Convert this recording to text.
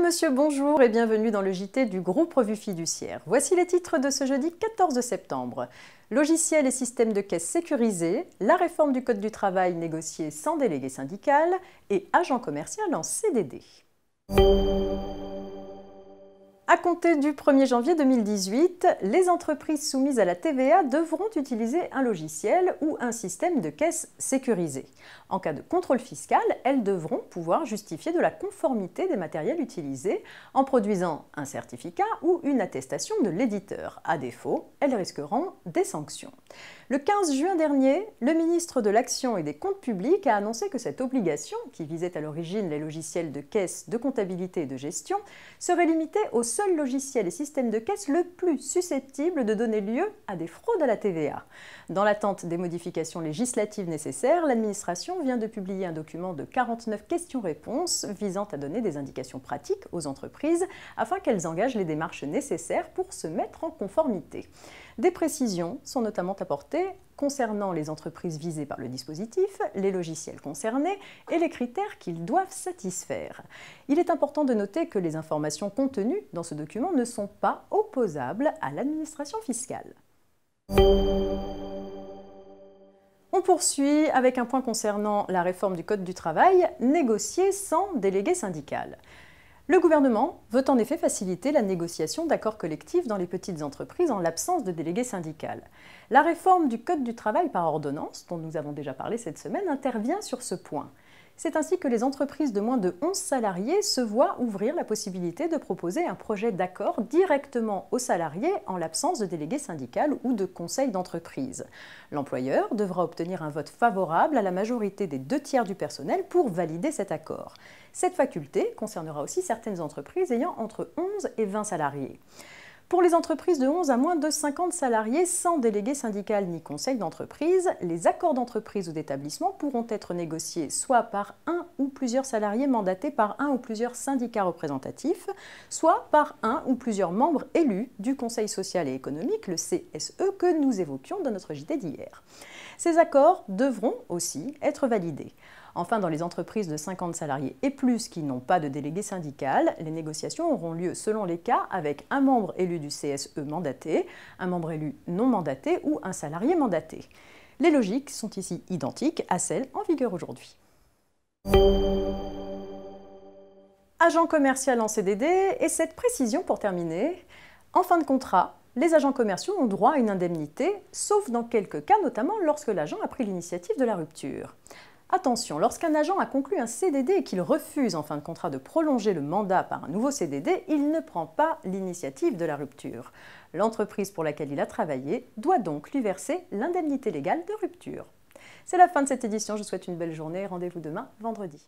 Madame, Monsieur, bonjour et bienvenue dans le JT du groupe Revue Fiduciaire. Voici les titres de ce jeudi 14 septembre. Logiciels et systèmes de caisse sécurisés, la réforme du Code du travail négociée sans délégué syndical et agent commercial en CDD. À compter du 1er janvier 2018, les entreprises soumises à la TVA devront utiliser un logiciel ou un système de caisse sécurisé. En cas de contrôle fiscal, elles devront pouvoir justifier de la conformité des matériels utilisés en produisant un certificat ou une attestation de l'éditeur. À défaut, elles risqueront des sanctions. Le 15 juin dernier, le ministre de l'Action et des Comptes publics a annoncé que cette obligation, qui visait à l'origine les logiciels de caisse, de comptabilité et de gestion, serait limitée aux seuls logiciels et systèmes de caisse le plus susceptibles de donner lieu à des fraudes à la TVA. Dans l'attente des modifications législatives nécessaires, l'administration vient de publier un document de 49 questions-réponses visant à donner des indications pratiques aux entreprises afin qu'elles engagent les démarches nécessaires pour se mettre en conformité. Des précisions sont notamment apportées concernant les entreprises visées par le dispositif, les logiciels concernés et les critères qu'ils doivent satisfaire. Il est important de noter que les informations contenues dans ce document ne sont pas opposables à l'administration fiscale. On poursuit avec un point concernant la réforme du Code du travail, négociée sans délégué syndical. Le gouvernement veut en effet faciliter la négociation d'accords collectifs dans les petites entreprises en l'absence de délégué syndical. La réforme du Code du travail par ordonnance, dont nous avons déjà parlé cette semaine, intervient sur ce point. C'est ainsi que les entreprises de moins de 11 salariés se voient ouvrir la possibilité de proposer un projet d'accord directement aux salariés en l'absence de délégué syndical ou de conseil d'entreprise. L'employeur devra obtenir un vote favorable à la majorité des 2/3 du personnel pour valider cet accord. Cette faculté concernera aussi certaines entreprises ayant entre 11 et 20 salariés. Pour les entreprises de 11 à moins de 50 salariés sans délégué syndical ni conseil d'entreprise, les accords d'entreprise ou d'établissement pourront être négociés soit par un ou plusieurs salariés mandatés par un ou plusieurs syndicats représentatifs, soit par un ou plusieurs membres élus du Conseil social et économique, le CSE, que nous évoquions dans notre JT d'hier. Ces accords devront aussi être validés. Enfin, dans les entreprises de 50 salariés et plus qui n'ont pas de délégué syndical, les négociations auront lieu selon les cas avec un membre élu du CSE mandaté, un membre élu non mandaté ou un salarié mandaté. Les logiques sont ici identiques à celles en vigueur aujourd'hui. Agent commercial en CDD, et cette précision pour terminer, en fin de contrat, les agents commerciaux ont droit à une indemnité, sauf dans quelques cas, notamment lorsque l'agent a pris l'initiative de la rupture. Attention, lorsqu'un agent a conclu un CDD et qu'il refuse en fin de contrat de prolonger le mandat par un nouveau CDD, il ne prend pas l'initiative de la rupture. L'entreprise pour laquelle il a travaillé doit donc lui verser l'indemnité légale de rupture. C'est la fin de cette édition, je vous souhaite une belle journée, rendez-vous demain, vendredi.